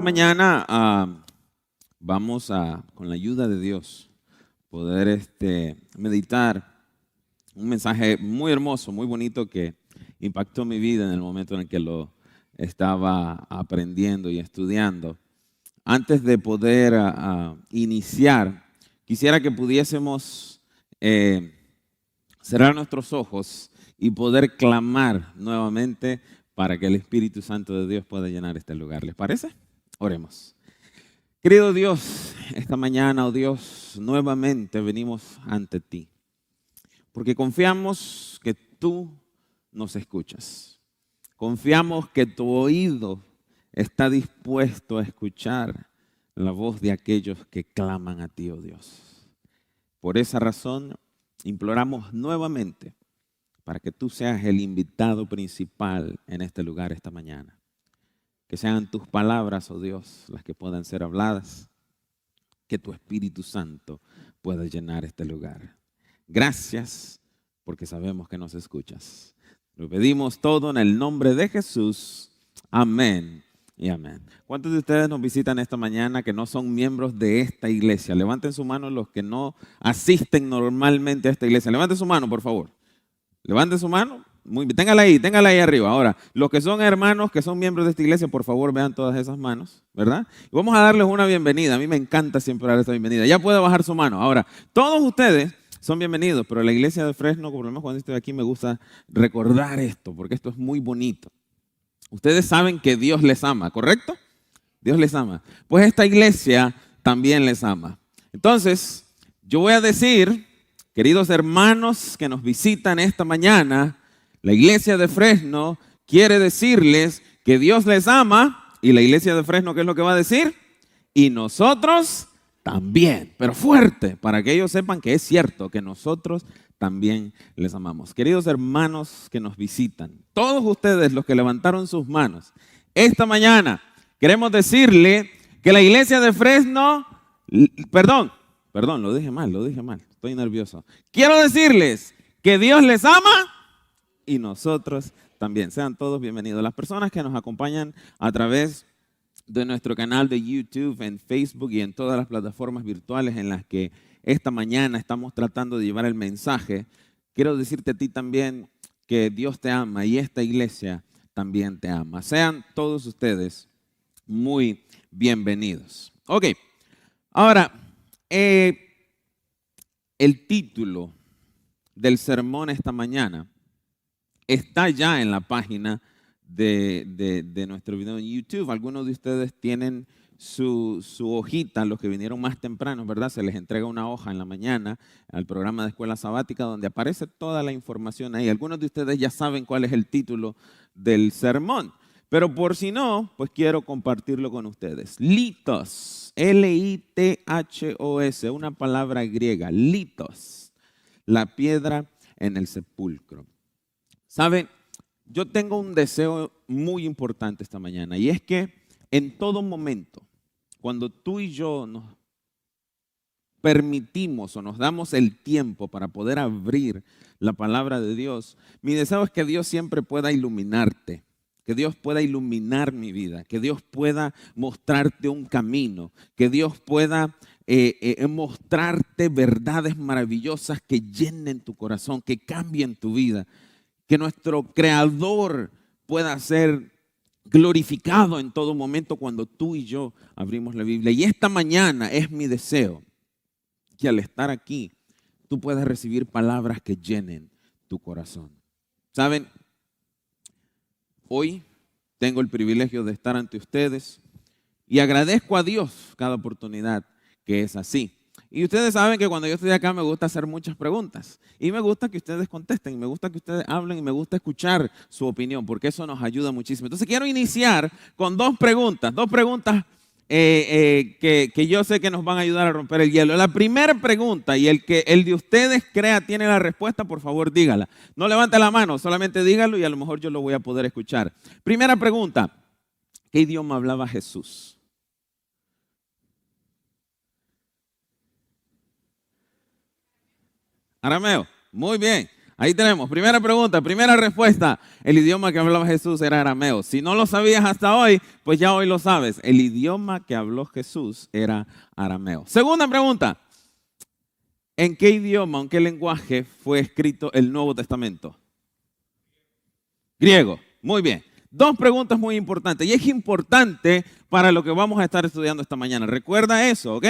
mañana vamos a, con la ayuda de Dios, poder meditar un mensaje muy hermoso, muy bonito que impactó mi vida en el momento en el que lo estaba aprendiendo y estudiando. Antes de poder iniciar, quisiera que pudiésemos cerrar nuestros ojos y poder clamar nuevamente para que el Espíritu Santo de Dios pueda llenar este lugar. ¿Les parece? Oremos. Querido Dios, esta mañana, oh Dios, nuevamente venimos ante ti, porque confiamos que tú nos escuchas. Confiamos que tu oído está dispuesto a escuchar la voz de aquellos que claman a ti, oh Dios. Por esa razón, imploramos nuevamente para que tú seas el invitado principal en este lugar esta mañana. Que sean tus palabras, oh Dios, las que puedan ser habladas. Que tu Espíritu Santo pueda llenar este lugar. Gracias, porque sabemos que nos escuchas. Lo pedimos todo en el nombre de Jesús. Amén y amén. ¿Cuántos de ustedes nos visitan esta mañana que no son miembros de esta iglesia? Levanten su mano los que no asisten normalmente a esta iglesia. Levanten su mano, por favor. Levanten su mano. Muy bien, téngala ahí arriba. Ahora, los que son hermanos, que son miembros de esta iglesia, por favor vean todas esas manos, ¿verdad? Y vamos a darles una bienvenida. A mí me encanta siempre dar esta bienvenida. Ya puede bajar su mano. Ahora, todos ustedes son bienvenidos, pero la iglesia de Fresno, por lo menos cuando estoy aquí, me gusta recordar esto, porque esto es muy bonito. Ustedes saben que Dios les ama, ¿correcto? Dios les ama. Pues esta iglesia también les ama. Entonces, yo voy a decir, queridos hermanos que nos visitan esta mañana, la iglesia de Fresno quiere decirles que Dios les ama. Y la iglesia de Fresno, ¿qué es lo que va a decir? Y nosotros también, pero fuerte, para que ellos sepan que es cierto, que nosotros también les amamos. Queridos hermanos que nos visitan, todos ustedes los que levantaron sus manos, esta mañana queremos decirle que la iglesia de Fresno, perdón, lo dije mal, estoy nervioso. Quiero decirles que Dios les ama y nosotros también. Sean todos bienvenidos. Las personas que nos acompañan a través de nuestro canal de YouTube, en Facebook y en todas las plataformas virtuales en las que esta mañana estamos tratando de llevar el mensaje, quiero decirte a ti también que Dios te ama y esta iglesia también te ama. Sean todos ustedes muy bienvenidos. Ok, ahora, el título del sermón esta mañana está ya en la página de nuestro video en YouTube. Algunos de ustedes tienen su hojita, los que vinieron más temprano, ¿verdad? Se les entrega una hoja en la mañana al programa de escuela sabática donde aparece toda la información ahí. Algunos de ustedes ya saben cuál es el título del sermón, pero por si no, pues quiero compartirlo con ustedes. Litos, L-I-T-H-O-S, una palabra griega, litos, la piedra en el sepulcro. ¿Saben? Yo tengo un deseo muy importante esta mañana y es que en todo momento, cuando tú y yo nos permitimos o nos damos el tiempo para poder abrir la palabra de Dios, mi deseo es que Dios siempre pueda iluminarte, que Dios pueda iluminar mi vida, que Dios pueda mostrarte un camino, que Dios pueda mostrarte verdades maravillosas que llenen tu corazón, que cambien tu vida. Que nuestro Creador pueda ser glorificado en todo momento cuando tú y yo abrimos la Biblia. Y esta mañana es mi deseo que al estar aquí tú puedas recibir palabras que llenen tu corazón. ¿Saben? Hoy tengo el privilegio de estar ante ustedes y agradezco a Dios cada oportunidad que es así. Y ustedes saben que cuando yo estoy acá me gusta hacer muchas preguntas. Y me gusta que ustedes contesten, me gusta que ustedes hablen y me gusta escuchar su opinión, porque eso nos ayuda muchísimo. Entonces quiero iniciar con dos preguntas que yo sé que nos van a ayudar a romper el hielo. La primera pregunta, y el de ustedes crea tiene la respuesta, por favor dígala. No levante la mano, solamente dígalo y a lo mejor yo lo voy a poder escuchar. Primera pregunta, ¿qué idioma hablaba Jesús? Arameo, muy bien. Ahí tenemos, primera pregunta, primera respuesta. El idioma que hablaba Jesús era arameo. Si no lo sabías hasta hoy, pues ya hoy lo sabes. El idioma que habló Jesús era arameo. Segunda pregunta. ¿En qué idioma, en qué lenguaje fue escrito el Nuevo Testamento? Griego. Muy bien. Dos preguntas muy importantes. Y es importante para lo que vamos a estar estudiando esta mañana. Recuerda eso, ¿ok?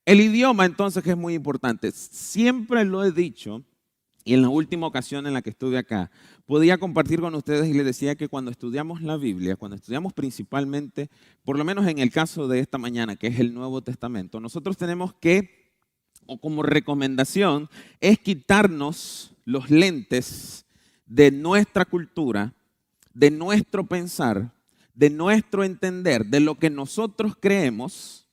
El idioma, entonces, que es muy importante. Siempre lo he dicho, y en la última ocasión en la que estuve acá, podía compartir con ustedes y les decía que cuando estudiamos la Biblia, cuando estudiamos principalmente, por lo menos en el caso de esta mañana, que es el Nuevo Testamento, nosotros tenemos que, o como recomendación, es quitarnos los lentes de nuestra cultura, de nuestro pensar, de nuestro entender, de lo que nosotros creemos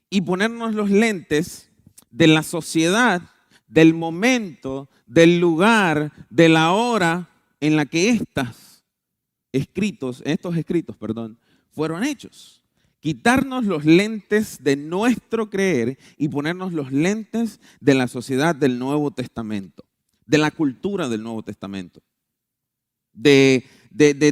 y ponernos los lentes de la sociedad, del momento, del lugar, de la hora en la que estos escritos, fueron hechos. Quitarnos los lentes de nuestro creer y ponernos los lentes de la sociedad del Nuevo Testamento, de la cultura del Nuevo Testamento, del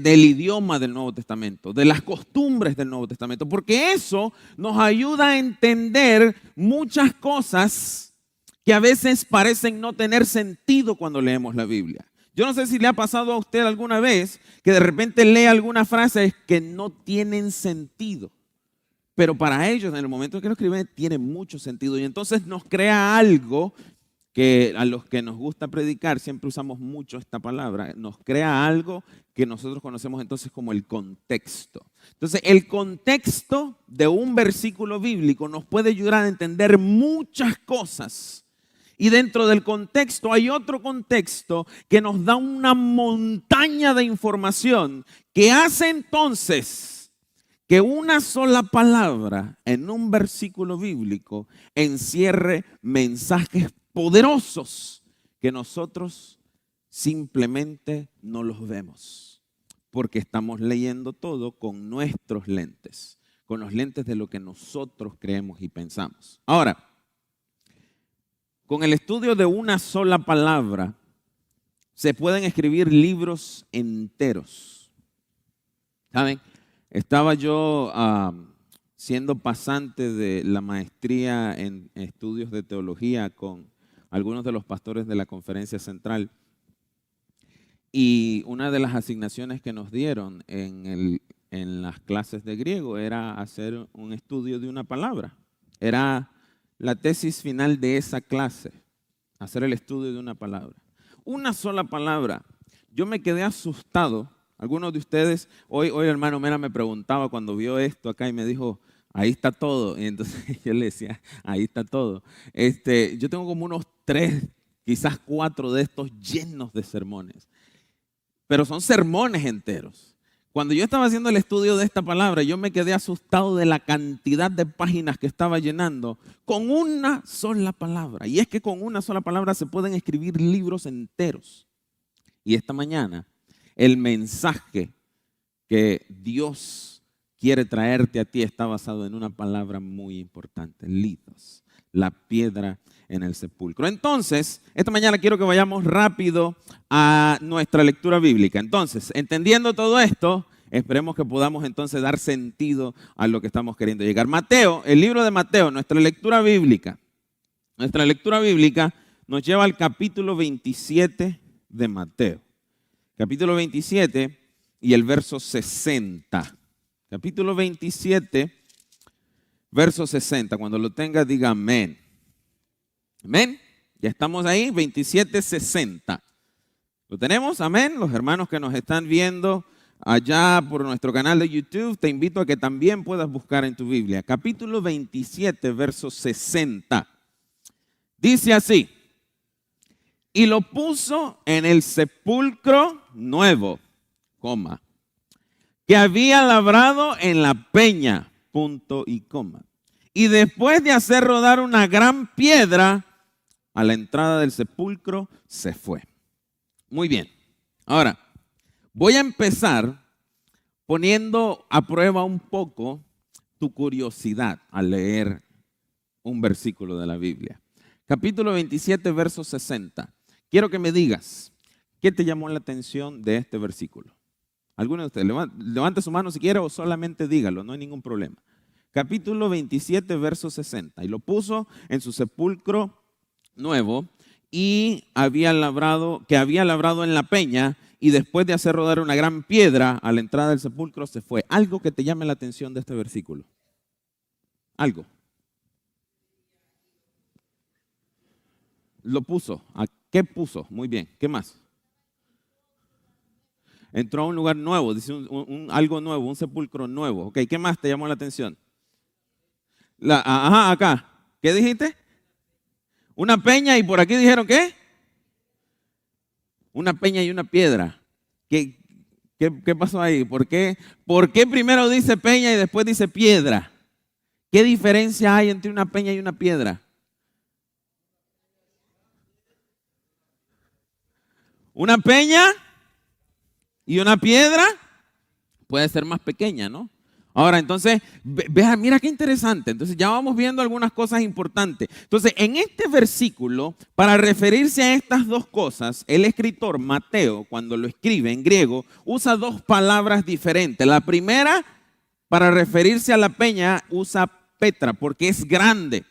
idioma del Nuevo Testamento, de las costumbres del Nuevo Testamento, porque eso nos ayuda a entender muchas cosas que a veces parecen no tener sentido cuando leemos la Biblia. Yo no sé si le ha pasado a usted alguna vez que de repente lee algunas frases que no tienen sentido, pero para ellos en el momento en que lo escriben tiene mucho sentido y entonces nos crea algo que a los que nos gusta predicar, siempre usamos mucho esta palabra, nos crea algo que nosotros conocemos entonces como el contexto. Entonces, el contexto de un versículo bíblico nos puede ayudar a entender muchas cosas. Y dentro del contexto hay otro contexto que nos da una montaña de información que hace entonces que una sola palabra en un versículo bíblico encierre mensajes poderosos que nosotros simplemente no los vemos, porque estamos leyendo todo con nuestros lentes, con los lentes de lo que nosotros creemos y pensamos. Ahora, con el estudio de una sola palabra se pueden escribir libros enteros. ¿Saben? Estaba yo siendo pasante de la maestría en estudios de teología con algunos de los pastores de la Conferencia Central. Y una de las asignaciones que nos dieron en las clases de griego era hacer un estudio de una palabra. Era la tesis final de esa clase, hacer el estudio de una palabra. Una sola palabra. Yo me quedé asustado. Algunos de ustedes, hoy el hermano Mera me preguntaba cuando vio esto acá y me dijo, ahí está todo. Y entonces yo le decía, ahí está todo. Yo tengo como unos 3, quizás 4 de estos llenos de sermones. Pero son sermones enteros. Cuando yo estaba haciendo el estudio de esta palabra, yo me quedé asustado de la cantidad de páginas que estaba llenando con una sola palabra. Y es que con una sola palabra se pueden escribir libros enteros. Y esta mañana, el mensaje que Dios quiere traerte a ti está basado en una palabra muy importante, litos, la piedra en el sepulcro. Entonces, esta mañana quiero que vayamos rápido a nuestra lectura bíblica. Entonces, entendiendo todo esto, esperemos que podamos entonces dar sentido a lo que estamos queriendo llegar. Mateo, el libro de Mateo, nuestra lectura bíblica nos lleva al capítulo 27 de Mateo. Capítulo 27 y el verso 60. Capítulo 27, verso 60. Cuando lo tenga, diga amén. Amén. Ya estamos ahí, 27, 60. ¿Lo tenemos? Amén. Los hermanos que nos están viendo allá por nuestro canal de YouTube, te invito a que también puedas buscar en tu Biblia. Capítulo 27, verso 60. Dice así: y lo puso en el sepulcro nuevo, coma, que había labrado en la peña, punto y coma. Y después de hacer rodar una gran piedra, a la entrada del sepulcro se fue. Muy bien. Ahora, voy a empezar poniendo a prueba un poco tu curiosidad al leer un versículo de la Biblia. Capítulo 27, verso 60. Quiero que me digas, ¿Qué te llamó la atención de este versículo? ¿Alguno de ustedes? Levante su mano si quiere o solamente dígalo, no hay ningún problema. Capítulo 27, verso 60. Y lo puso en su sepulcro nuevo y había labrado en la peña, y después de hacer rodar una gran piedra a la entrada del sepulcro se fue. Algo que te llame la atención de este versículo. Algo. Lo puso. ¿A qué puso? Muy bien. ¿Qué más? Entró a un lugar nuevo, dice algo nuevo, un sepulcro nuevo. Ok, ¿qué más te llamó la atención? Ajá, acá. ¿Qué dijiste? Una peña, y por aquí dijeron ¿qué? Una peña y una piedra. ¿Qué pasó ahí? ¿Por qué primero dice peña y después dice piedra? ¿Qué diferencia hay entre una peña y una piedra? Una peña y una piedra puede ser más pequeña, ¿no? Ahora, entonces, vea, mira qué interesante. Entonces, ya vamos viendo algunas cosas importantes. Entonces, en este versículo, para referirse a estas dos cosas, el escritor Mateo, cuando lo escribe en griego, usa dos palabras diferentes. La primera, para referirse a la peña, usa Petra, porque es grande.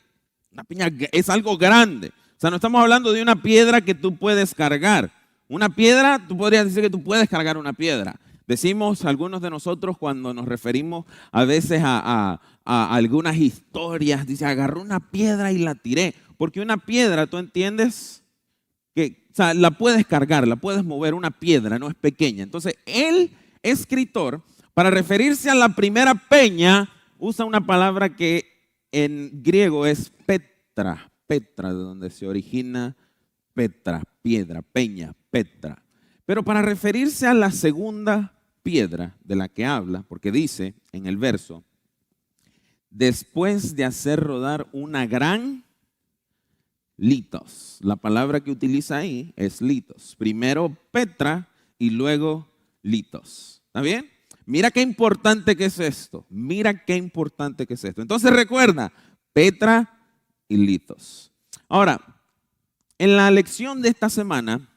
Una peña es algo grande. O sea, no estamos hablando de una piedra que tú puedes cargar. Una piedra, tú podrías decir que tú puedes cargar una piedra. Decimos algunos de nosotros cuando nos referimos a veces a algunas historias, dice, agarré una piedra y la tiré. Porque una piedra, tú entiendes que, o sea, la puedes cargar, la puedes mover, una piedra, no es pequeña. Entonces, el escritor, para referirse a la primera peña, usa una palabra que en griego es Petra, Petra, de donde se origina Petra, piedra, peña, Petra. Pero para referirse a la segunda piedra de la que habla, porque dice en el verso, después de hacer rodar una gran litos. La palabra que utiliza ahí es litos. Primero Petra y luego litos. ¿Está bien? Mira qué importante que es esto. Mira qué importante que es esto. Entonces recuerda, Petra y litos. Ahora, en la lección de esta semana,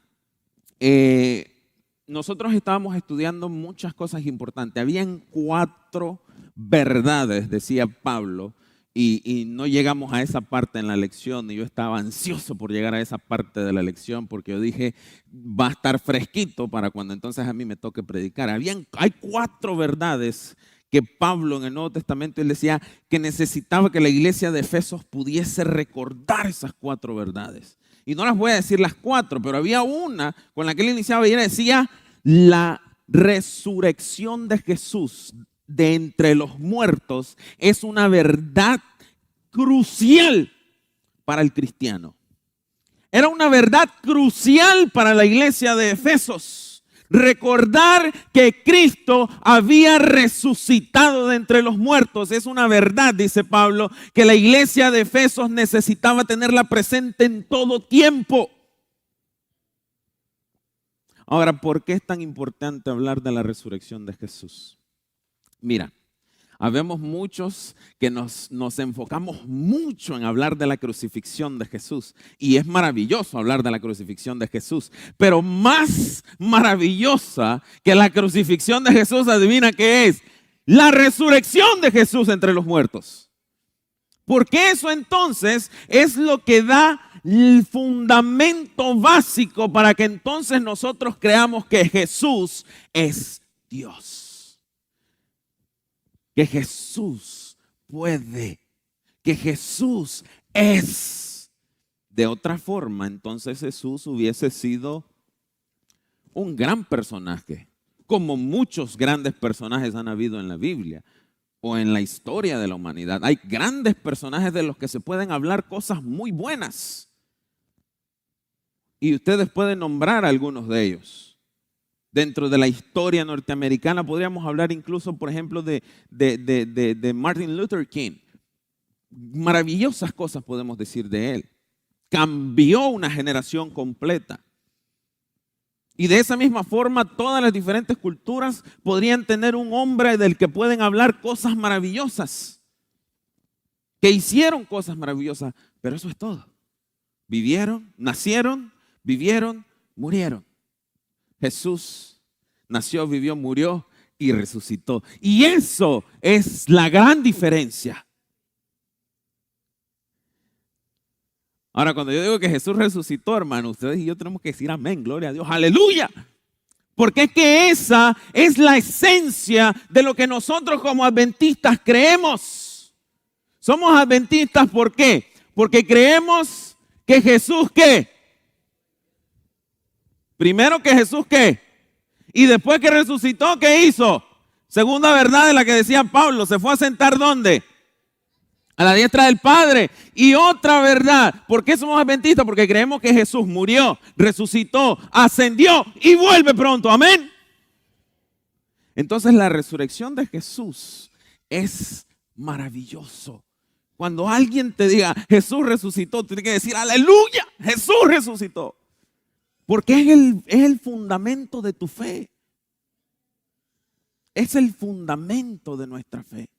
nosotros estábamos estudiando muchas cosas importantes. Habían 4 verdades, decía Pablo, y no llegamos a esa parte en la lección, y yo estaba ansioso por llegar a esa parte de la lección, porque yo dije, va a estar fresquito para cuando entonces a mí me toque predicar. Hay 4 verdades que Pablo en el Nuevo Testamento, él decía que necesitaba que la iglesia de Efesos pudiese recordar esas 4 verdades. Y no las voy a decir las 4, pero había una con la que él iniciaba y él decía, la resurrección de Jesús de entre los muertos es una verdad crucial para el cristiano. Era una verdad crucial para la iglesia de Efesos. Recordar que Cristo había resucitado de entre los muertos es una verdad, dice Pablo, que la iglesia de Efesos necesitaba tenerla presente en todo tiempo. Ahora, ¿por qué es tan importante hablar de la resurrección de Jesús? Mira, habemos muchos que nos enfocamos mucho en hablar de la crucifixión de Jesús. Y es maravilloso hablar de la crucifixión de Jesús. Pero más maravillosa que la crucifixión de Jesús, adivina qué es. La resurrección de Jesús entre los muertos. Porque eso entonces es lo que da el fundamento básico para que entonces nosotros creamos que Jesús es Dios. Que Jesús puede, que Jesús es. De otra forma, entonces Jesús hubiese sido un gran personaje, como muchos grandes personajes han habido en la Biblia o en la historia de la humanidad. Hay grandes personajes de los que se pueden hablar cosas muy buenas. Y ustedes pueden nombrar algunos de ellos. Dentro de la historia norteamericana podríamos hablar incluso, por ejemplo, de Martin Luther King. Maravillosas cosas podemos decir de él. Cambió una generación completa. Y de esa misma forma, todas las diferentes culturas podrían tener un hombre del que pueden hablar cosas maravillosas. Que hicieron cosas maravillosas, pero eso es todo. Vivieron, nacieron, vivieron, murieron. Jesús nació, vivió, murió y resucitó. Y eso es la gran diferencia. Ahora, cuando yo digo que Jesús resucitó, hermano, ustedes y yo tenemos que decir amén, gloria a Dios, aleluya. Porque es que esa es la esencia de lo que nosotros como adventistas creemos. Somos adventistas, ¿por qué? Porque creemos que Jesús, ¿qué? Primero que Jesús, ¿qué? Y después que resucitó, ¿qué hizo? Segunda verdad de la que decía Pablo, se fue a sentar ¿dónde? A la diestra del Padre. Y otra verdad, ¿por qué somos adventistas? Porque creemos que Jesús murió, resucitó, ascendió y vuelve pronto. Amén. Entonces la resurrección de Jesús es maravilloso. Cuando alguien te diga Jesús resucitó, tienes que decir aleluya, Jesús resucitó. Porque es el fundamento de tu fe. Es el fundamento de nuestra fe.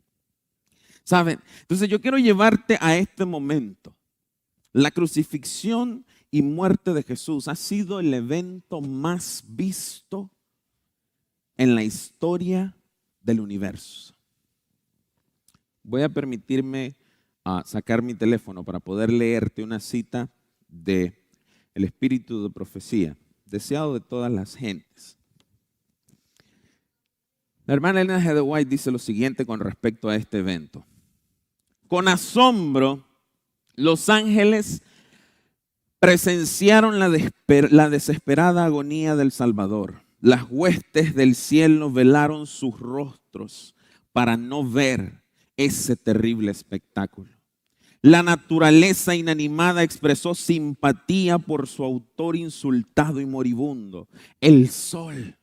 ¿Saben? Entonces yo quiero llevarte a este momento. La crucifixión y muerte de Jesús ha sido el evento más visto en la historia del universo. Voy a permitirme sacar mi teléfono para poder leerte una cita de el espíritu de profecía, deseado de todas las gentes. La hermana Ellen G. White dice lo siguiente con respecto a este evento. Con asombro, los ángeles presenciaron la desesperada agonía del Salvador. Las huestes del cielo velaron sus rostros para no ver ese terrible espectáculo. La naturaleza inanimada expresó simpatía por su autor insultado y moribundo. El sol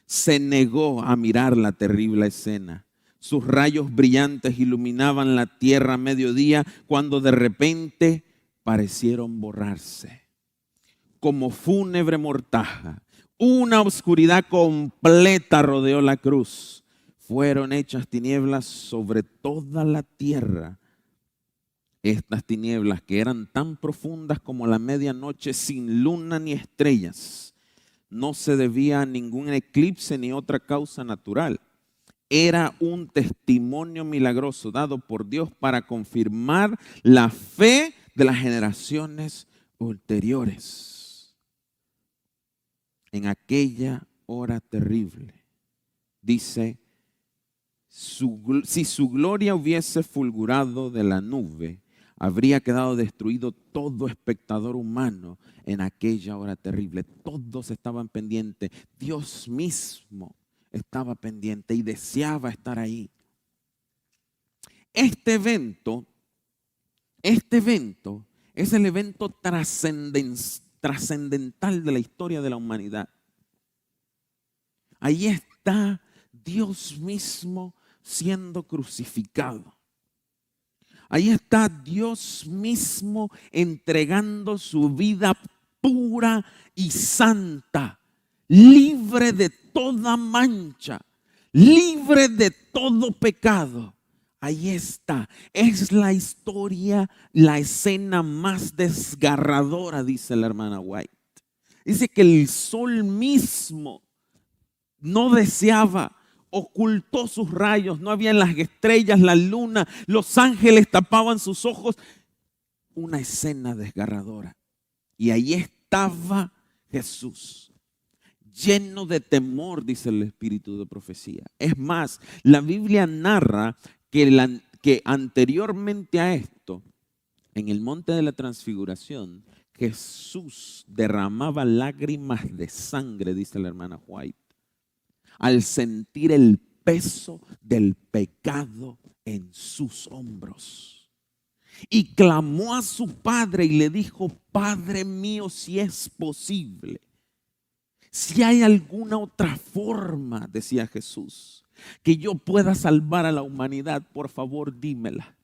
se negó a mirar la terrible escena. Sus rayos brillantes iluminaban la tierra a mediodía cuando de repente parecieron borrarse. Como fúnebre mortaja, una oscuridad completa rodeó la cruz. Fueron hechas tinieblas sobre toda la tierra. Estas tinieblas que eran tan profundas como la medianoche sin luna ni estrellas. No se debía a ningún eclipse ni otra causa natural. Era un testimonio milagroso dado por Dios para confirmar la fe de las generaciones ulteriores. En aquella hora terrible, dice, si su gloria hubiese fulgurado de la nube, habría quedado destruido todo espectador humano en aquella hora terrible. Todos estaban pendientes. Dios mismo estaba pendiente y deseaba estar ahí. Este evento es el evento trascendental de la historia de la humanidad. Ahí está Dios mismo siendo crucificado. Ahí está Dios mismo entregando su vida pura y santa, libre de toda mancha, libre de todo pecado. Ahí está. Es la historia, la escena más desgarradora, dice la hermana White. Dice que el sol mismo no deseaba, ocultó sus rayos, no había las estrellas, la luna, los ángeles tapaban sus ojos. Una escena desgarradora. Y ahí estaba Jesús, lleno de temor, dice el espíritu de profecía. Es más, la Biblia narra que anteriormente a esto, en el monte de la transfiguración, Jesús derramaba lágrimas de sangre, dice la hermana White, al sentir el peso del pecado en sus hombros. Y clamó a su Padre y le dijo: Padre mío, si es posible, si hay alguna otra forma, decía Jesús, que yo pueda salvar a la humanidad, por favor dímela.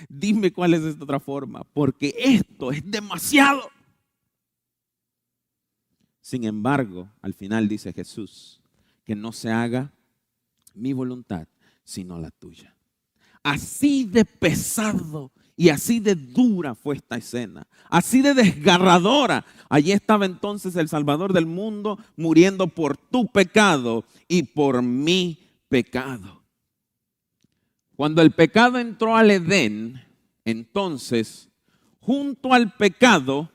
Dime cuál es esta otra forma, porque esto es demasiado. Sin embargo, al final dice Jesús, que no se haga mi voluntad, sino la tuya. Así de pesado Y así de dura fue esta escena, así de desgarradora. Allí estaba entonces el Salvador del mundo muriendo por tu pecado y por mi pecado. Cuando el pecado entró al Edén, entonces, junto al pecado,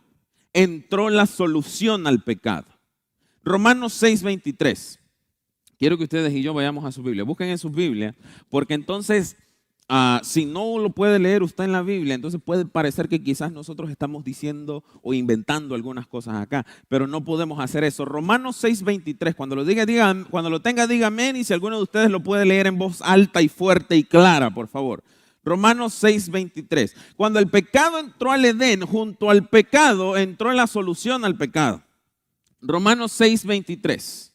entró la solución al pecado. Romanos 6:23. Quiero que ustedes y yo vayamos a su Biblia. Busquen en su Biblia, porque entonces, si no lo puede leer usted en la Biblia, entonces puede parecer que quizás nosotros estamos diciendo o inventando algunas cosas acá, pero no podemos hacer eso. Romanos 6:23, cuando lo tenga, diga amén, y si alguno de ustedes lo puede leer en voz alta y fuerte y clara, por favor. Romanos 6:23. Cuando el pecado entró al Edén, junto al pecado entró la solución al pecado. Romanos 6:23.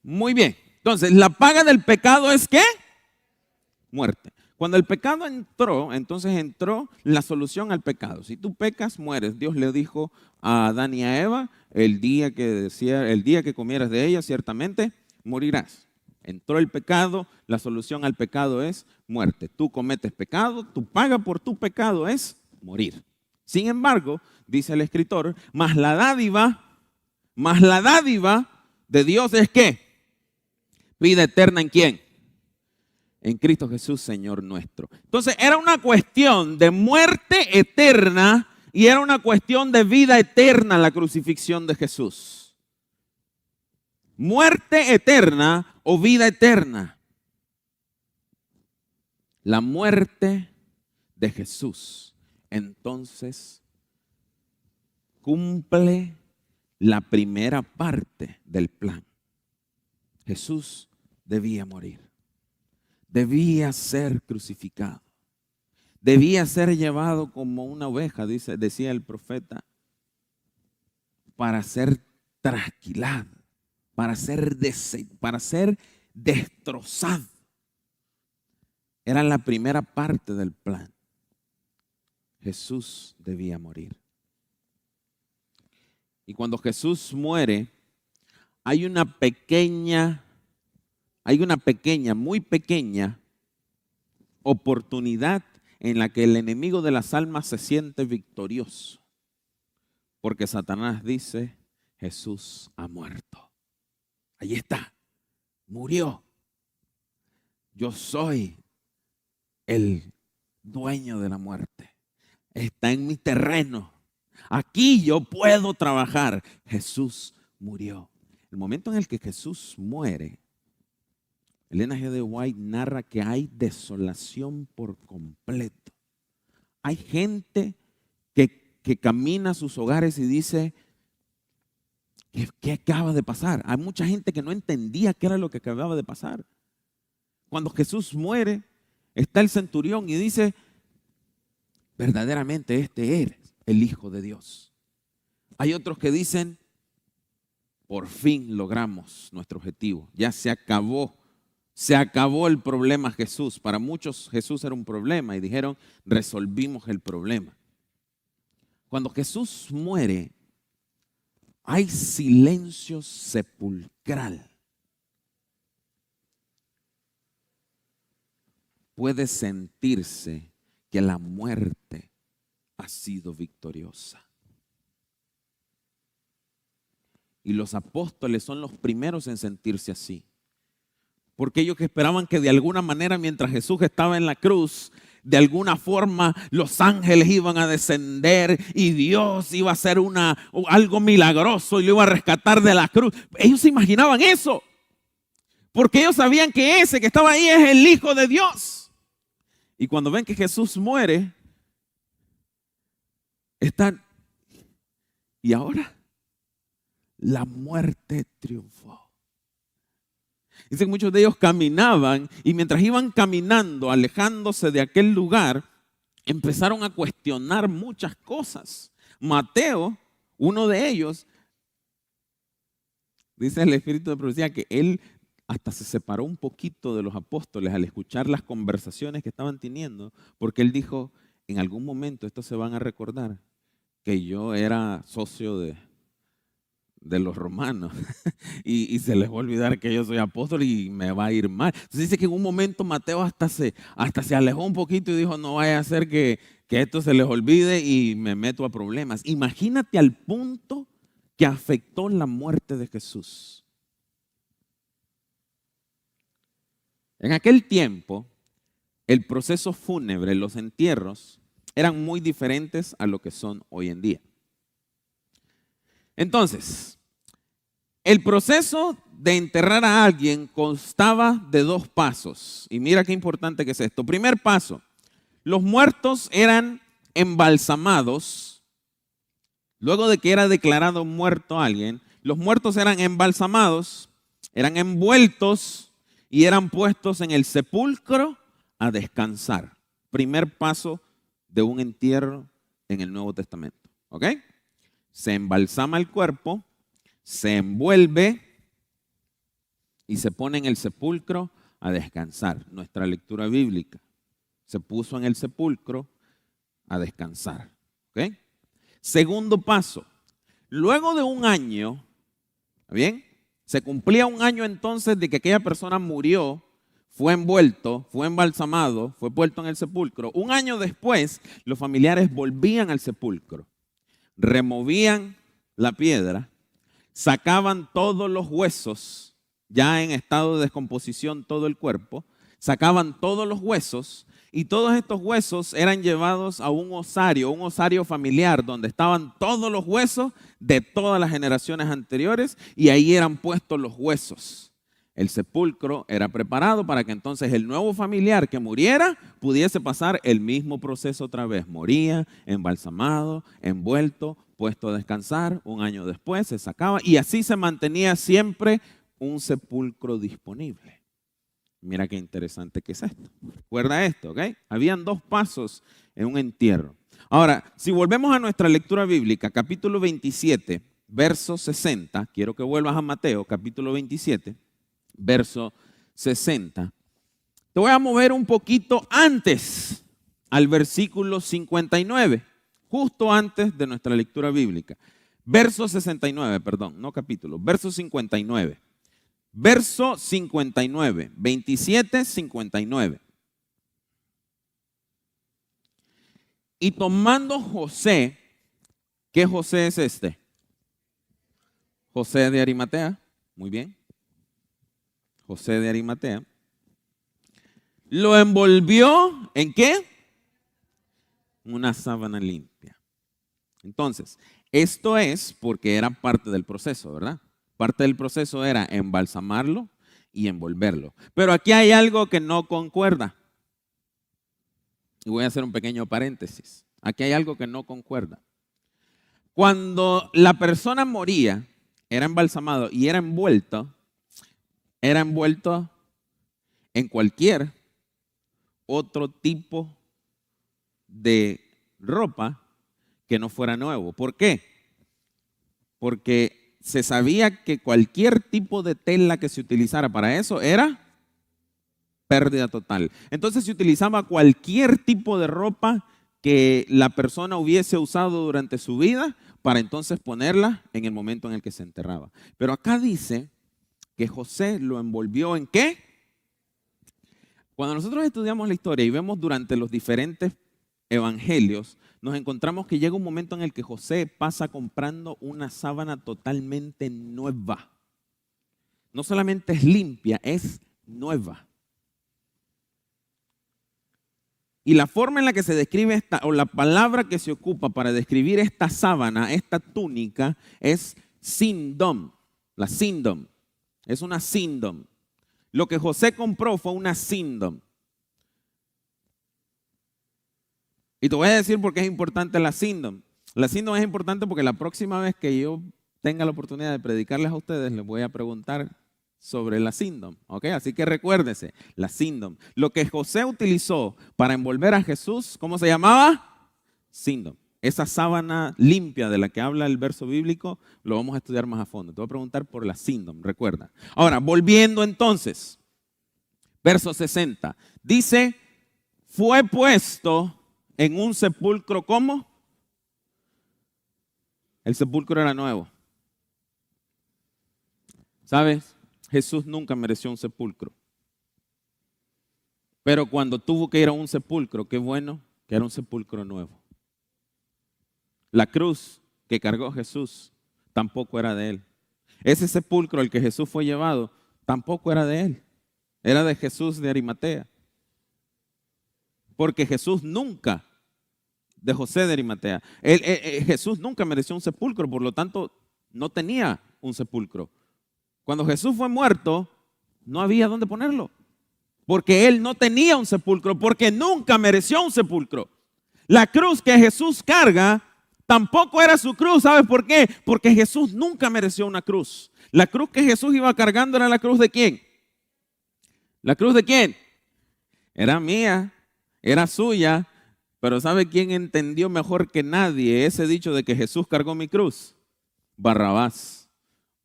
Muy bien. Entonces, la paga del pecado es ¿qué? Muerte. Cuando el pecado entró, entonces entró la solución al pecado. Si tú pecas, mueres. Dios le dijo a Adán y a Eva, el día que comieras de ella, ciertamente morirás. Entró el pecado, la solución al pecado es muerte. Tú cometes pecado, tu paga por tu pecado es morir. Sin embargo, dice el escritor, más la dádiva de Dios es ¿qué? Vida eterna ¿en quién? En Cristo Jesús, Señor nuestro. Entonces era una cuestión de muerte eterna y era una cuestión de vida eterna la crucifixión de Jesús. Muerte eterna o vida eterna. La muerte de Jesús entonces cumple la primera parte del plan. Jesús debía morir, debía ser crucificado, debía ser llevado como una oveja, decía el profeta, para ser trasquilado, para ser destrozado. Era la primera parte del plan. Jesús debía morir. Y cuando Jesús muere, hay una pequeña, muy pequeña oportunidad en la que el enemigo de las almas se siente victorioso. Porque Satanás dice, Jesús ha muerto. Ahí está, murió. Yo soy el dueño de la muerte. Está en mi terreno. Aquí yo puedo trabajar. Jesús murió. El momento en el que Jesús muere, Elena G. de White narra que hay desolación por completo. Hay gente que camina a sus hogares y dice, ¿qué acaba de pasar? Hay mucha gente que no entendía qué era lo que acababa de pasar. Cuando Jesús muere, está el centurión y dice, verdaderamente este eres el Hijo de Dios. Hay otros que dicen, por fin logramos nuestro objetivo, ya se acabó el problema Jesús. Para muchos Jesús era un problema y dijeron, resolvimos el problema. Cuando Jesús muere, hay silencio sepulcral. Puede sentirse que la muerte ha sido victoriosa. Y los apóstoles son los primeros en sentirse así. Porque ellos esperaban que de alguna manera, mientras Jesús estaba en la cruz, de alguna forma los ángeles iban a descender y Dios iba a hacer algo milagroso y lo iba a rescatar de la cruz. Ellos se imaginaban eso. Porque ellos sabían que ese que estaba ahí es el Hijo de Dios. Y cuando ven que Jesús muere, están, ¿y ahora? La muerte triunfó. Dicen que muchos de ellos caminaban y mientras iban caminando, alejándose de aquel lugar, empezaron a cuestionar muchas cosas. Mateo, uno de ellos, dice el Espíritu de Profecía que él hasta se separó un poquito de los apóstoles al escuchar las conversaciones que estaban teniendo, porque él dijo, en algún momento estos se van a recordar que yo era socio de los romanos y se les va a olvidar que yo soy apóstol y me va a ir mal. Entonces dice que en un momento Mateo hasta se alejó un poquito y dijo, no vaya a ser que esto se les olvide y me meto a problemas. Imagínate al punto que afectó la muerte de Jesús. En aquel tiempo, el proceso fúnebre, los entierros, eran muy diferentes a lo que son hoy en día. Entonces, el proceso de enterrar a alguien constaba de 2 pasos. Y mira qué importante que es esto. Primer paso, los muertos eran embalsamados. Luego de que era declarado muerto alguien, los muertos eran embalsamados, eran envueltos y eran puestos en el sepulcro a descansar. Primer paso de un entierro en el Nuevo Testamento. ¿Ok? Se embalsama el cuerpo, se envuelve y se pone en el sepulcro a descansar. Nuestra lectura bíblica se puso en el sepulcro a descansar. ¿Ok? Segundo paso, luego de un año, ¿bien? Se cumplía un año entonces de que aquella persona murió, fue envuelto, fue embalsamado, fue puesto en el sepulcro. Un año después, los familiares volvían al sepulcro, removían la piedra, sacaban todos los huesos, ya en estado de descomposición todo el cuerpo, sacaban todos los huesos y todos estos huesos eran llevados a un osario familiar donde estaban todos los huesos de todas las generaciones anteriores y ahí eran puestos los huesos. El sepulcro era preparado para que entonces el nuevo familiar que muriera pudiese pasar el mismo proceso otra vez. Moría, embalsamado, envuelto, puesto a descansar. Un año después se sacaba y así se mantenía siempre un sepulcro disponible. Mira qué interesante que es esto. Recuerda esto, ¿ok? Habían 2 pasos en un entierro. Ahora, si volvemos a nuestra lectura bíblica, capítulo 27, verso 60, quiero que vuelvas a Mateo, capítulo 27, verso 60. Te voy a mover un poquito antes, al versículo 59, justo antes de nuestra lectura bíblica. Verso 69, perdón, no capítulo, verso 59. Verso 59, 27, 59. Y tomando José, ¿qué José es este? José de Arimatea, muy bien. José de Arimatea. Lo envolvió, ¿en qué? Una sábana limpia. Entonces, esto es porque era parte del proceso, ¿verdad? Parte del proceso era embalsamarlo y envolverlo. Pero aquí hay algo que no concuerda. Y voy a hacer un pequeño paréntesis. Aquí hay algo que no concuerda. Cuando la persona moría, era embalsamado y era envuelto en cualquier otro tipo de ropa que no fuera nuevo. ¿Por qué? Porque se sabía que cualquier tipo de tela que se utilizara para eso era pérdida total. Entonces se utilizaba cualquier tipo de ropa que la persona hubiese usado durante su vida para entonces ponerla en el momento en el que se enterraba. Pero acá dice que José lo envolvió ¿en qué? Cuando nosotros estudiamos la historia y vemos durante los diferentes evangelios, nos encontramos que llega un momento en el que José pasa comprando una sábana totalmente nueva. No solamente es limpia, es nueva. Y la forma en la que se describe esta, o la palabra que se ocupa para describir esta sábana, esta túnica, es sindom. La sindom. Es una sindom. Lo que José compró fue una sindom. Y te voy a decir por qué es importante la sindom. La sindom es importante porque la próxima vez que yo tenga la oportunidad de predicarles a ustedes, les voy a preguntar sobre la sindom, ¿ok? Así que recuérdese, la sindom. Lo que José utilizó para envolver a Jesús, ¿cómo se llamaba? Sindom. Esa sábana limpia de la que habla el verso bíblico, lo vamos a estudiar más a fondo. Te voy a preguntar por la sindom, recuerda. Ahora, volviendo entonces, verso 60. Dice, fue puesto en un sepulcro, ¿cómo? El sepulcro era nuevo. ¿Sabes? Jesús nunca mereció un sepulcro. Pero cuando tuvo que ir a un sepulcro, qué bueno que era un sepulcro nuevo. La cruz que cargó Jesús tampoco era de él. Ese sepulcro al que Jesús fue llevado tampoco era de él. Era de Jesús de Arimatea. Porque Jesús nunca, de José de Arimatea, Jesús nunca mereció un sepulcro, por lo tanto no tenía un sepulcro. Cuando Jesús fue muerto, no había dónde ponerlo. Porque él no tenía un sepulcro, porque nunca mereció un sepulcro. La cruz que Jesús carga tampoco era su cruz. ¿Sabes por qué? Porque Jesús nunca mereció una cruz. La cruz que Jesús iba cargando era la cruz de ¿quién? ¿La cruz de quién? Era mía, era suya. Pero ¿sabe quién entendió mejor que nadie ese dicho de que Jesús cargó mi cruz? Barrabás.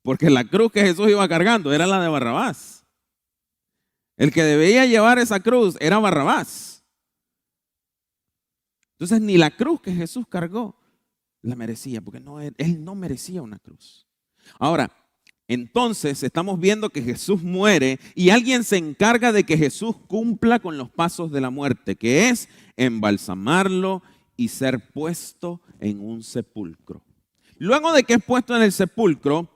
Porque la cruz que Jesús iba cargando era la de Barrabás. El que debía llevar esa cruz era Barrabás. Entonces ni la cruz que Jesús cargó la merecía, porque él no merecía una cruz. Ahora, entonces estamos viendo que Jesús muere y alguien se encarga de que Jesús cumpla con los pasos de la muerte, que es embalsamarlo y ser puesto en un sepulcro. Luego de que es puesto en el sepulcro,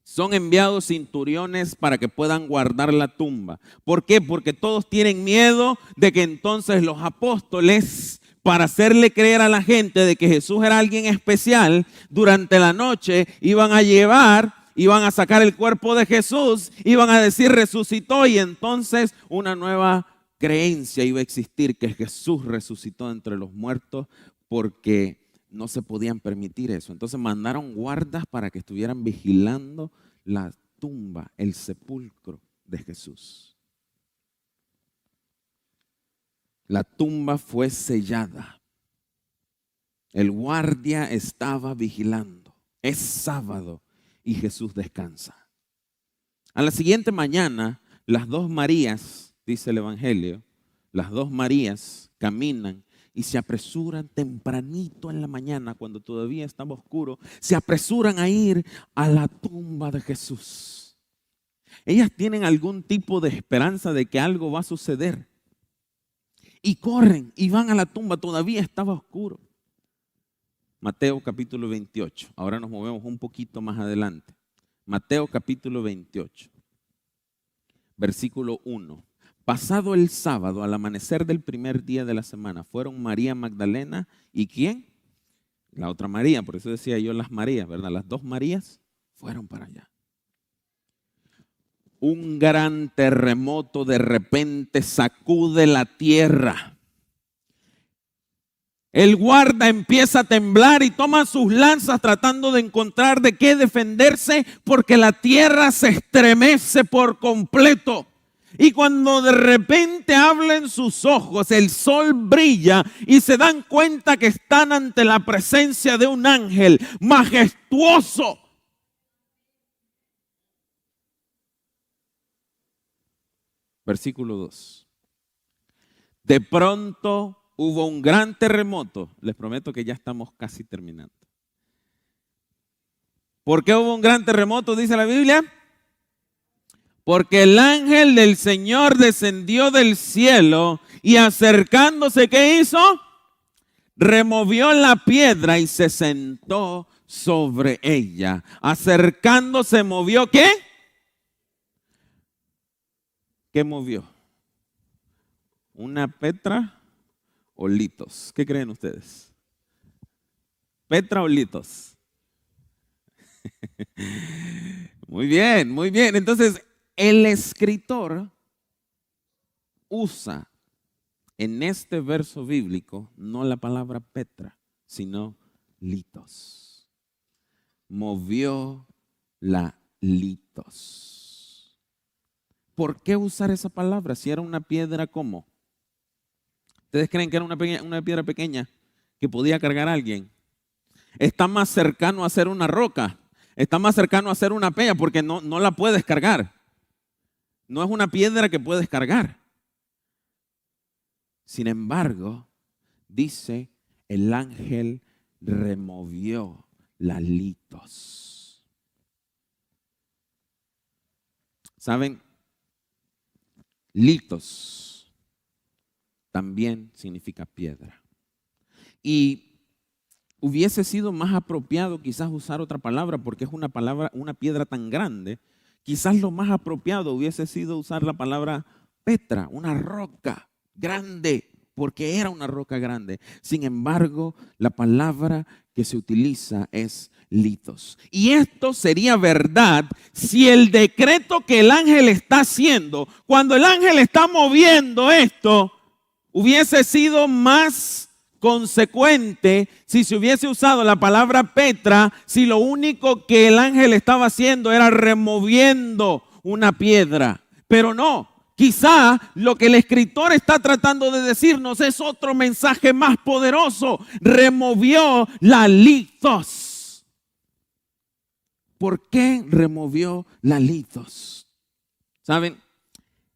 son enviados centuriones para que puedan guardar la tumba. ¿Por qué? Porque todos tienen miedo de que entonces los apóstoles, para hacerle creer a la gente de que Jesús era alguien especial, durante la noche iban a sacar el cuerpo de Jesús, iban a decir resucitó, y entonces una nueva creencia iba a existir, que Jesús resucitó entre los muertos, porque no se podían permitir eso. Entonces mandaron guardas para que estuvieran vigilando la tumba, el sepulcro de Jesús. La tumba fue sellada. El guardia estaba vigilando. Es sábado y Jesús descansa. A la siguiente mañana, las dos Marías, dice el Evangelio, las dos Marías caminan y se apresuran tempranito en la mañana, cuando todavía estaba oscuro, se apresuran a ir a la tumba de Jesús. Ellas tienen algún tipo de esperanza de que algo va a suceder. Y corren y van a la tumba, todavía estaba oscuro. Mateo capítulo 28. Ahora nos movemos un poquito más adelante. Mateo capítulo 28, versículo 1. Pasado el sábado, al amanecer del primer día de la semana, fueron María Magdalena y ¿quién? La otra María, por eso decía yo las Marías, ¿verdad? Las dos Marías fueron para allá. Un gran terremoto de repente sacude la tierra. El guarda empieza a temblar y toma sus lanzas tratando de encontrar de qué defenderse, porque la tierra se estremece por completo. Y cuando de repente abren sus ojos, el sol brilla y se dan cuenta que están ante la presencia de un ángel majestuoso. Versículo 2. De pronto hubo un gran terremoto. Les prometo que ya estamos casi terminando. ¿Por qué hubo un gran terremoto? Dice la Biblia. Porque el ángel del Señor descendió del cielo y acercándose, ¿qué hizo? Removió la piedra y se sentó sobre ella. Acercándose, ¿movió qué? ¿Qué movió? ¿Una Petra o litos? ¿Qué creen ustedes? ¿Petra o litos? Muy bien, muy bien. Entonces, el escritor usa en este verso bíblico no la palabra Petra, sino litos. Movió la litos. ¿Por qué usar esa palabra si era una piedra como? ¿Ustedes creen que era una piedra pequeña que podía cargar a alguien? Está más cercano a ser una roca. Está más cercano a ser una peña porque no la puedes cargar. No es una piedra que puedes cargar. Sin embargo, dice, el ángel removió la litos. ¿Saben? Litos también significa piedra. Y hubiese sido más apropiado quizás usar otra palabra porque es una palabra, una piedra tan grande. Quizás lo más apropiado hubiese sido usar la palabra Petra, una roca grande, porque era una roca grande. Sin embargo, la palabra que se utiliza es litos. Y esto sería verdad si el decreto que el ángel está haciendo, cuando el ángel está moviendo esto, hubiese sido más consecuente si se hubiese usado la palabra Petra, si lo único que el ángel estaba haciendo era removiendo una piedra. Pero no, quizá lo que el escritor está tratando de decirnos es otro mensaje más poderoso. Removió la litos. ¿Por qué removió la litos? ¿Saben?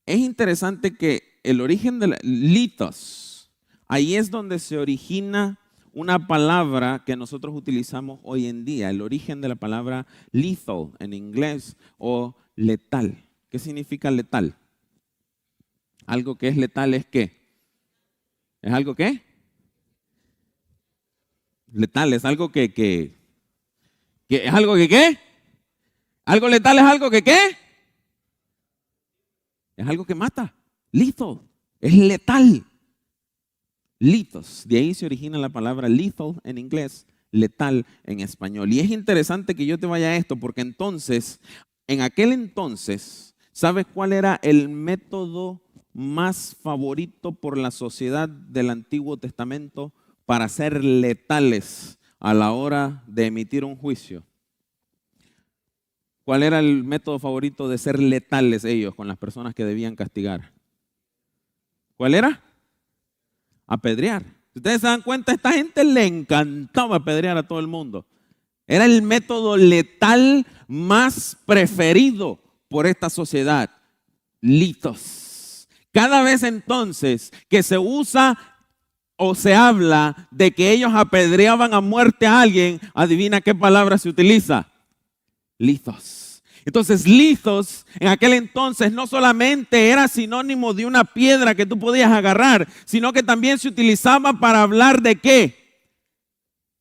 Es interesante que el origen de la litos, ahí es donde se origina una palabra que nosotros utilizamos hoy en día, el origen de la palabra lethal en inglés o letal. ¿Qué significa letal? Algo que es letal es ¿qué? ¿Es algo qué? Letal es algo que es algo que ¿qué? Algo letal es algo que ¿qué? Es algo que mata. Lethal. Es letal. Litos. De ahí se origina la palabra lethal en inglés, letal en español. Y es interesante que yo te vaya a esto porque entonces, en aquel entonces, ¿sabes cuál era el método más favorito por la sociedad del Antiguo Testamento para ser letales a la hora de emitir un juicio? ¿Cuál era el método favorito de ser letales ellos con las personas que debían castigar? ¿Cuál era? Apedrear. Si ustedes se dan cuenta, a esta gente le encantaba apedrear a todo el mundo. Era el método letal más preferido por esta sociedad. Litos. Cada vez entonces que se usa o se habla de que ellos apedreaban a muerte a alguien, adivina qué palabra se utiliza. Litos. Entonces, litos en aquel entonces no solamente era sinónimo de una piedra que tú podías agarrar, sino que también se utilizaba para hablar de ¿qué?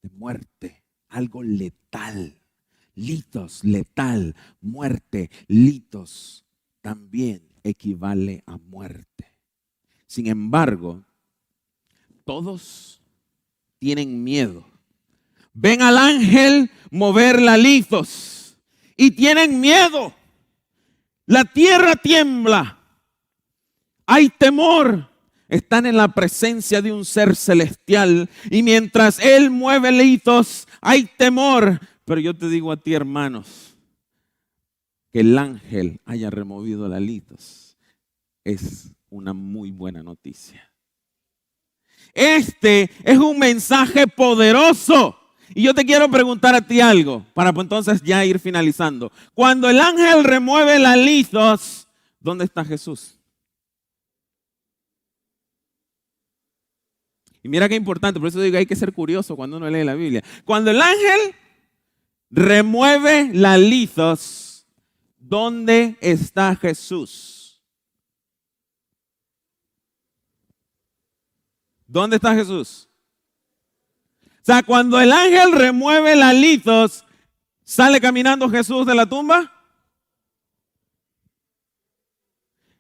De muerte, algo letal. Litos, letal, muerte, litos, también equivale a muerte. Sin embargo, todos tienen miedo. Ven al ángel mover la litos. Y tienen miedo. La tierra tiembla. Hay temor. Están en la presencia de un ser celestial. Y mientras Él mueve litos, hay temor. Pero yo te digo a ti, hermanos, que el ángel haya removido la litos es una muy buena noticia. Este es un mensaje poderoso. Y yo te quiero preguntar a ti algo, para entonces ya ir finalizando. Cuando el ángel remueve la litos, ¿dónde está Jesús? Y mira qué importante, por eso digo, hay que ser curioso cuando uno lee la Biblia. Cuando el ángel remueve la litos, ¿dónde está Jesús? ¿Dónde está Jesús? O sea, cuando el ángel remueve la litos, ¿sale caminando Jesús de la tumba?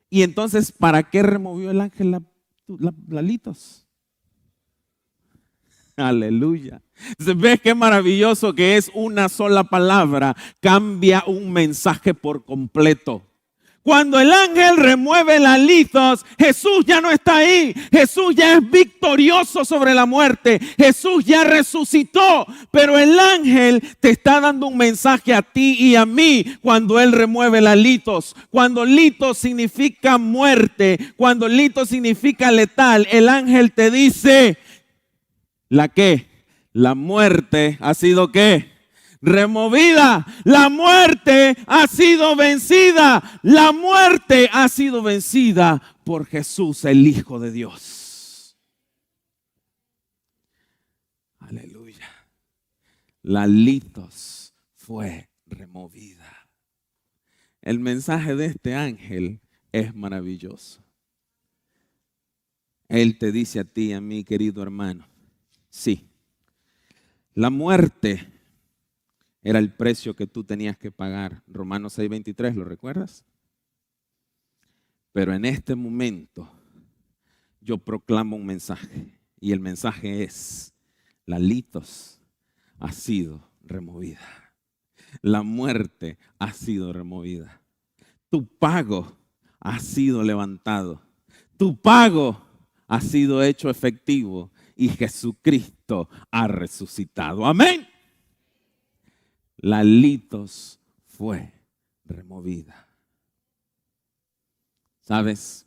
Y entonces, ¿para qué removió el ángel la litos? Aleluya. Entonces, ¿ves qué maravilloso que es una sola palabra? Cambia un mensaje por completo. Cuando el ángel remueve la litos, Jesús ya no está ahí. Jesús ya es victorioso sobre la muerte. Jesús ya resucitó. Pero el ángel te está dando un mensaje a ti y a mí cuando él remueve la litos. Cuando litos significa muerte, cuando litos significa letal, el ángel te dice, ¿la qué? La muerte ha sido ¿qué? Removida. La muerte ha sido vencida. La muerte ha sido vencida por Jesús, el Hijo de Dios. Aleluya. La litos fue removida. El mensaje de este ángel es maravilloso. Él te dice a ti y a mí, querido hermano, sí, la muerte era el precio que tú tenías que pagar. Romanos 6:23, ¿lo recuerdas? Pero en este momento yo proclamo un mensaje y el mensaje es: la litos ha sido removida. La muerte ha sido removida. Tu pago ha sido levantado. Tu pago ha sido hecho efectivo y Jesucristo ha resucitado. Amén. La litos fue removida. ¿Sabes?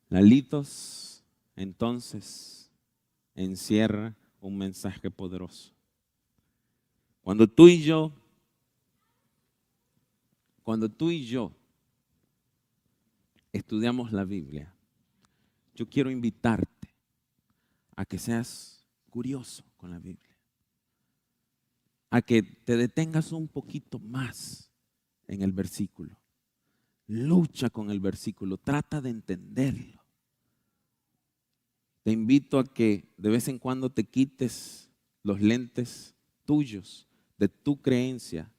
La litos entonces encierra un mensaje poderoso. Cuando tú y yo estudiamos la Biblia, yo quiero invitarte a que seas curioso con la Biblia, a que te detengas un poquito más en el versículo. Lucha con el versículo, trata de entenderlo. Te invito a que de vez en cuando te quites los lentes tuyos, de tu creencia,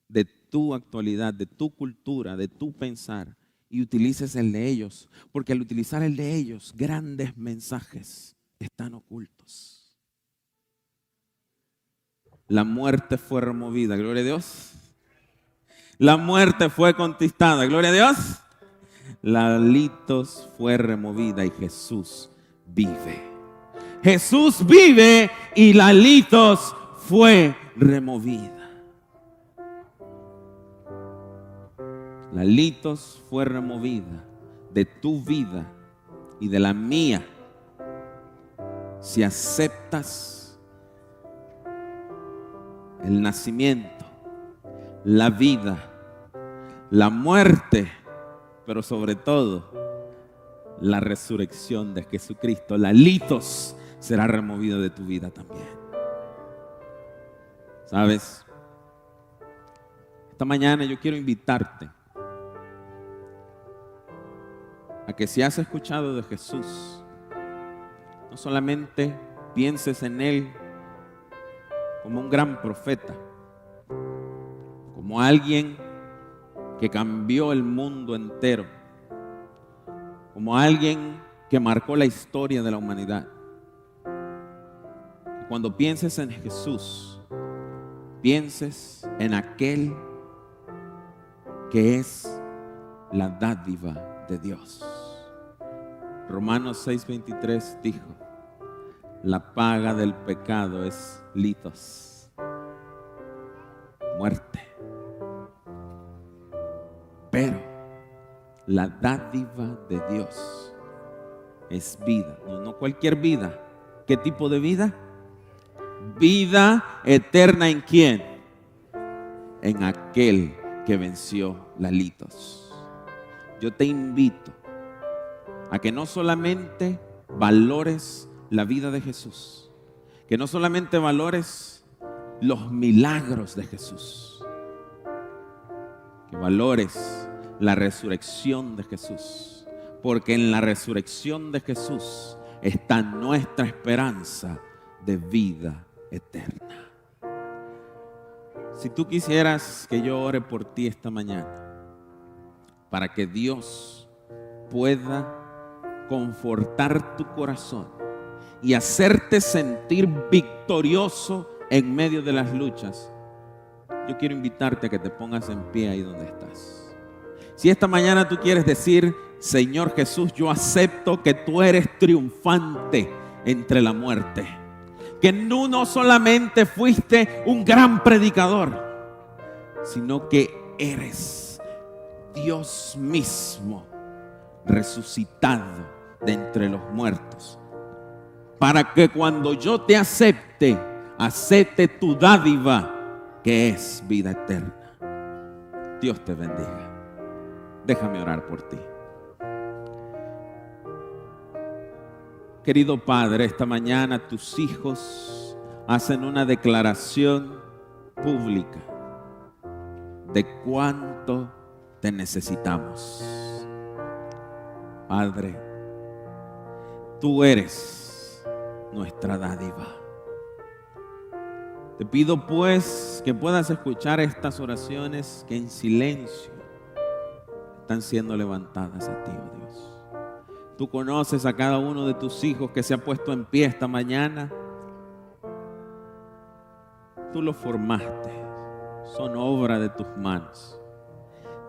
de tu actualidad, de tu cultura, de tu pensar, y utilices el de ellos, porque al utilizar el de ellos, grandes mensajes están ocultos. La muerte fue removida, gloria a Dios. La muerte fue conquistada, gloria a Dios. La litos fue removida y Jesús vive. Jesús vive y la litos fue removida. La litos fue removida de tu vida y de la mía si aceptas el nacimiento, la vida, la muerte, pero sobre todo la resurrección de Jesucristo. La litos será removida de tu vida también. ¿Sabes? Esta mañana yo quiero invitarte a que si has escuchado de Jesús, no solamente pienses en Él como un gran profeta, como alguien que cambió el mundo entero, como alguien que marcó la historia de la humanidad. Y cuando pienses en Jesús, pienses en aquel que es la dádiva de Dios. Romanos 6:23 dijo: la paga del pecado es litos, muerte. Pero la dádiva de Dios es vida. No cualquier vida. ¿Qué tipo de vida? Vida eterna. ¿En quién? En aquel que venció la litos. Yo te invito a que no solamente valores la vida de Jesús, que no solamente valores los milagros de Jesús, que valores la resurrección de Jesús, porque en la resurrección de Jesús está nuestra esperanza de vida eterna. Si tú quisieras que yo ore por ti esta mañana, para que Dios pueda confortar tu corazón y hacerte sentir victorioso en medio de las luchas, yo quiero invitarte a que te pongas en pie ahí donde estás. Si esta mañana tú quieres decir: Señor Jesús, yo acepto que tú eres triunfante entre la muerte, que no solamente fuiste un gran predicador, sino que eres Dios mismo resucitado de entre los muertos, para que cuando yo te acepte, acepte tu dádiva, que es vida eterna. Dios te bendiga. Déjame orar por ti. Querido Padre, esta mañana tus hijos hacen una declaración pública de cuánto te necesitamos. Padre, tú eres nuestra dádiva. Te pido pues que puedas escuchar estas oraciones que en silencio están siendo levantadas a ti, oh Dios. Tú conoces a cada uno de tus hijos que se ha puesto en pie esta mañana. Tú los formaste, son obra de tus manos.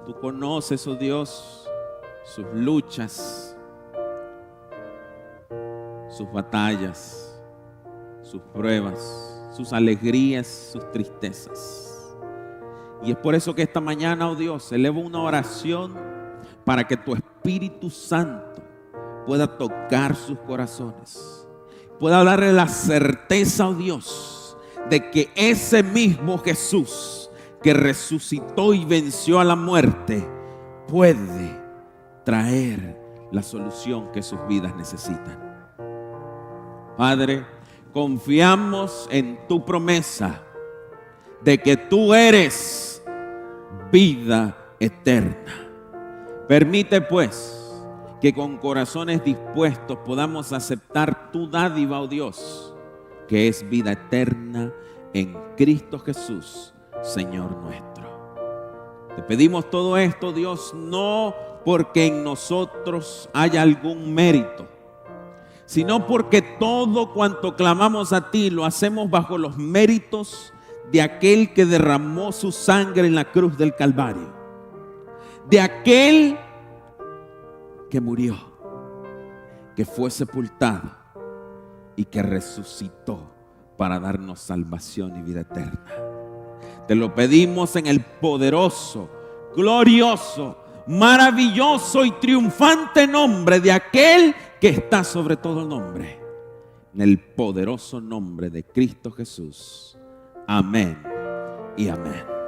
Tú conoces, oh Dios, sus luchas, sus batallas, sus pruebas, sus alegrías, sus tristezas. Y es por eso que esta mañana, oh Dios, elevo una oración para que tu Espíritu Santo pueda tocar sus corazones, pueda darle la certeza, oh Dios, de que ese mismo Jesús que resucitó y venció a la muerte puede traer la solución que sus vidas necesitan. Padre, confiamos en tu promesa de que tú eres vida eterna. Permite pues que con corazones dispuestos podamos aceptar tu dádiva, oh Dios, que es vida eterna en Cristo Jesús, Señor nuestro. Te pedimos todo esto, Dios, no porque en nosotros haya algún mérito, sino porque todo cuanto clamamos a ti lo hacemos bajo los méritos de aquel que derramó su sangre en la cruz del Calvario, de aquel que murió, que fue sepultado y que resucitó para darnos salvación y vida eterna. Te lo pedimos en el poderoso, glorioso, maravilloso y triunfante nombre de aquel que está sobre todo nombre, en el poderoso nombre de Cristo Jesús. Amén y amén.